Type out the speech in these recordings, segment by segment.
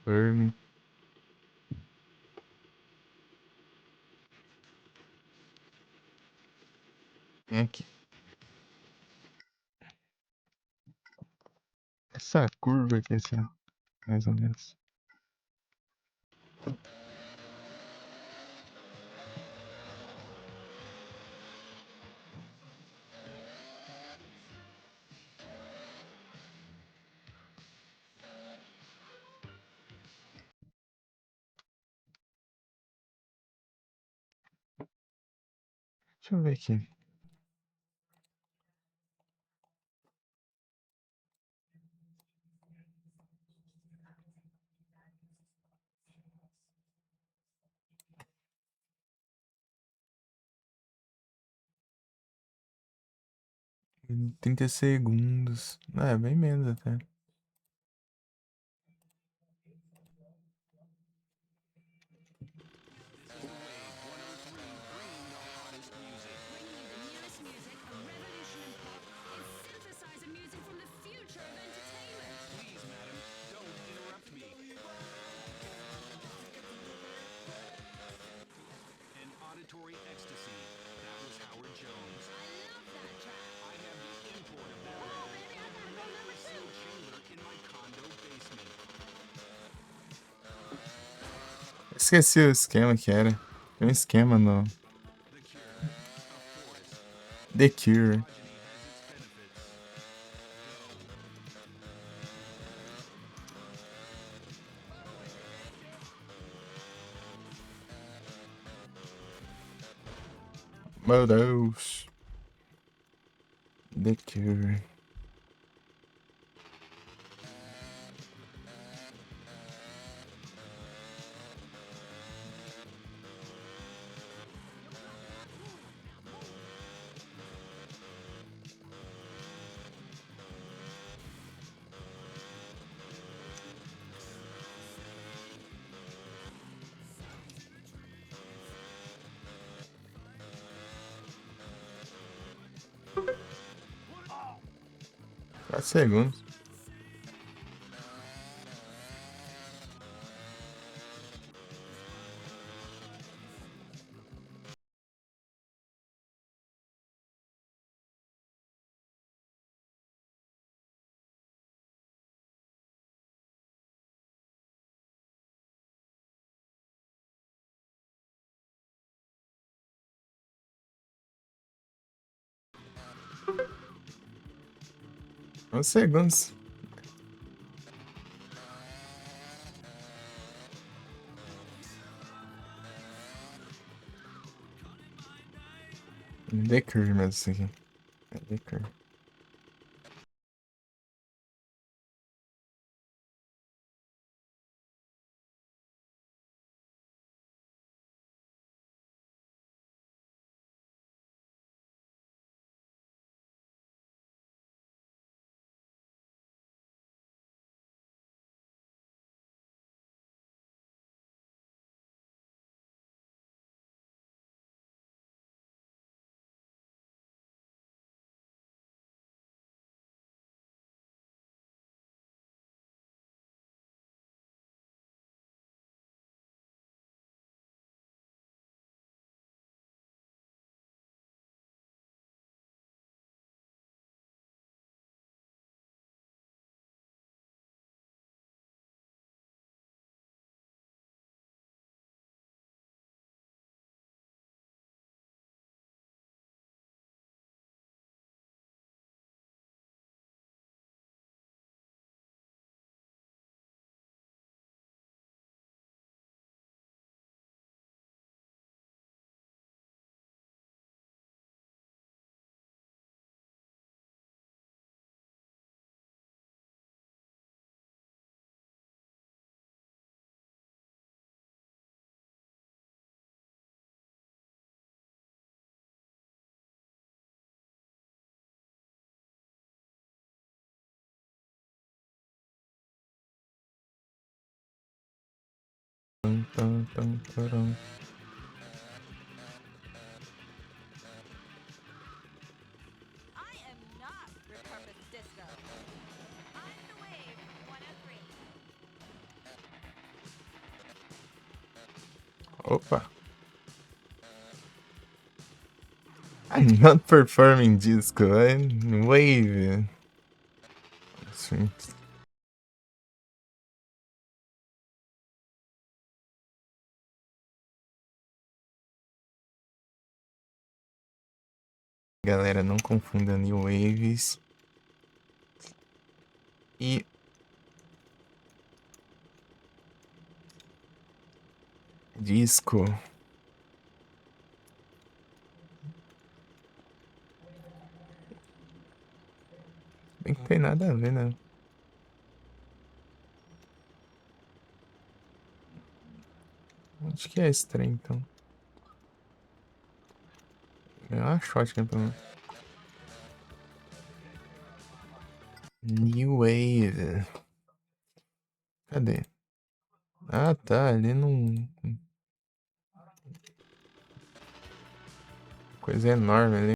Firme. Vem aqui. Essa curva aqui, assim, ó. Mais ou menos. Deixa eu ver aqui. Em 30 segundos. É, bem menos até. Esqueci o esquema que era. Tem um esquema no The Cure. Meu Deus. The Cure. Quatro segundos. Quantos segundos? The Cure mesmo isso aqui. É The Cure. Tum, tum, tum, turum. Opa. I'm not performing disco. I'm wave. Sim. Galera, não confunda New Waves e disco. Bem que tem nada a ver, né? Onde que é esse trem, então? É uma shotgun, pelo menos. New Wave. Cadê? Ah, tá. Ali num... Coisa enorme ali.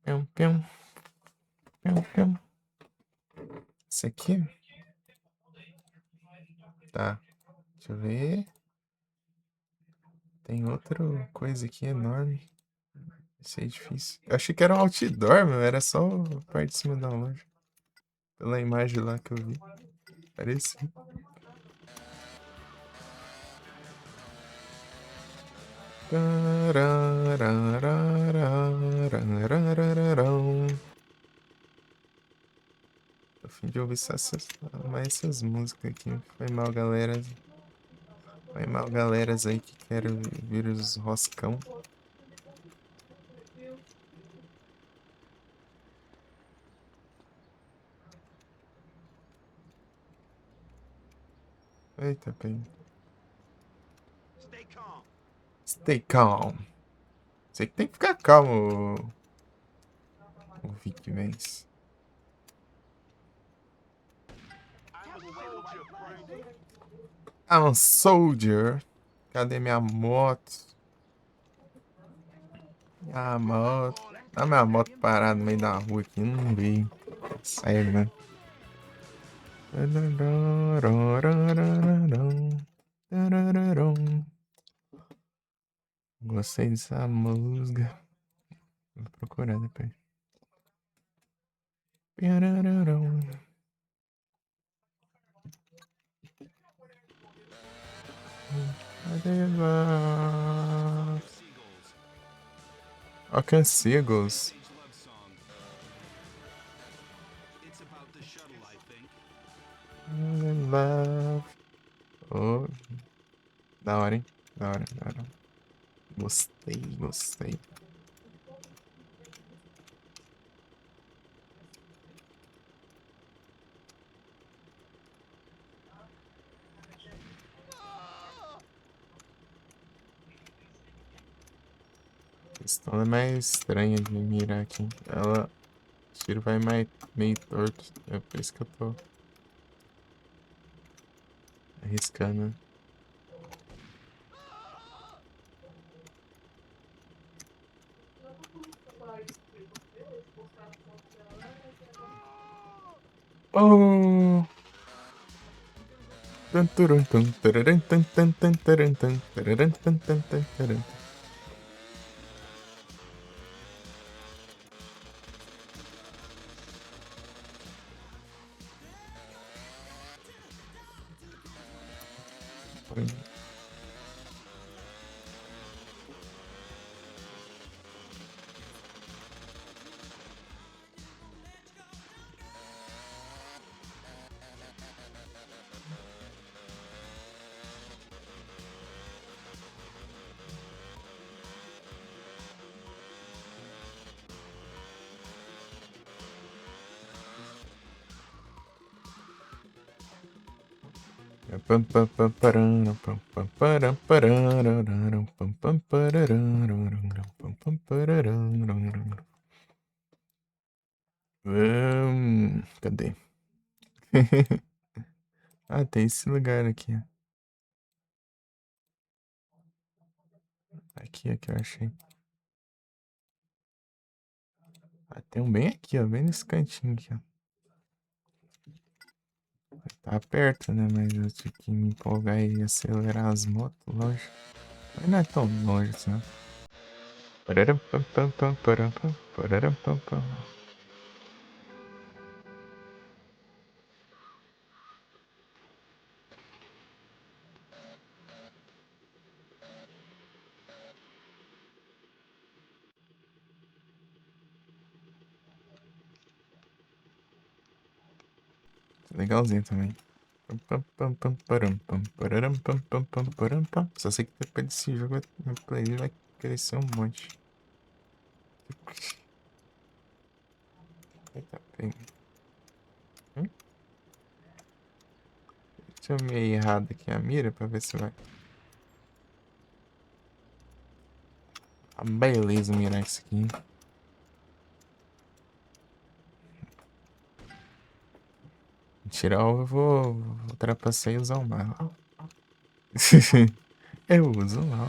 Pium, pium. Pium, pium. Esse aqui? Tá. Deixa eu ver. Tem outra coisa aqui enorme. Esse é difícil. Eu achei que era um outdoor, meu. Era só a parte de cima da loja. Pela imagem lá que eu vi. Parecia. Tô a fim de ouvir só mais essas músicas aqui. Foi mal, galera. Foi mal, galeras aí que querem vir os roscão. Eita, pega. Stay calm. Você que tem que ficar calmo, o Vic Vance. I'm a soldier. Cadê minha moto? A moto. Tá minha moto parada no meio da rua aqui. Não vi. Sério, né? Gostei dessa música. Vou procurar depois. Cadê lá? Alcan Seagulls. Love. Oh, da hora, hein? Da hora, da hora. Gostei, gostei. A pistola é mais estranha de mirar aqui. Ela. O tiro vai mais, meio torto. É por isso que eu tô arriscando. Oh! Tum, turum, tum, tararam, tum, tum, tum, taran, tum, tararam, tum, tum, tum, taran. Cadê? Ah, tem esse lugar aqui, ó. Aqui, aqui eu achei. Ah, tem um bem aqui, ó. Bem nesse cantinho aqui, ó. Tá perto, né? Mas eu tinha que me empolgar e acelerar as motos, lógico. Mas não é tão longe assim, ó. Pararam, pam, pam, pam, pararam, pam, pararam, pam, pam. Legalzinho também. Pam, pam, pam, pam, param, pam, pararam, pam, pam, pam, param, pam. Só sei que depois desse jogo meu playlist vai crescer um monte. Eita, pega. Deixa eu meio errado aqui a mira pra ver se vai. Ah, beleza, mirar isso aqui. Tirar eu vou ultrapassar e usar o mal. Eu uso o mal.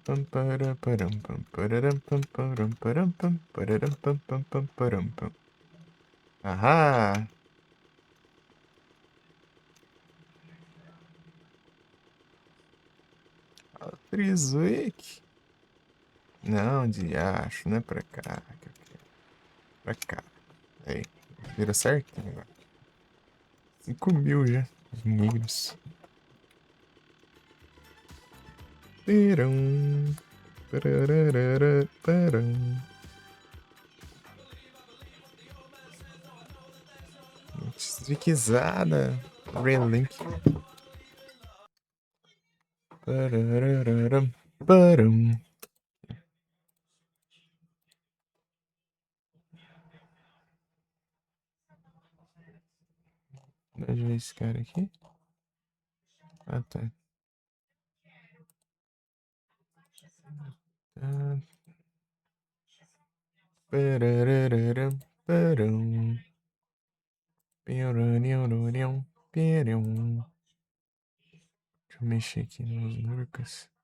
Pam, para, param, pam, pararam, pam, param, param, pam, pararam, pam, pam, pam, param, pam. Ahá! Trizwick. Não, de acho, não é pra cá. Pra cá. Aí, vira certinho agora. 5.000 já. Dinheiros. Perão. Pararara, parão. Ziquezada. Relink. Pararara, parão. Deixa eu ver esse cara aqui. Ah, tá. Ah, pararara, parão. Perão, perão. Deixa eu mexer aqui nos Lucas.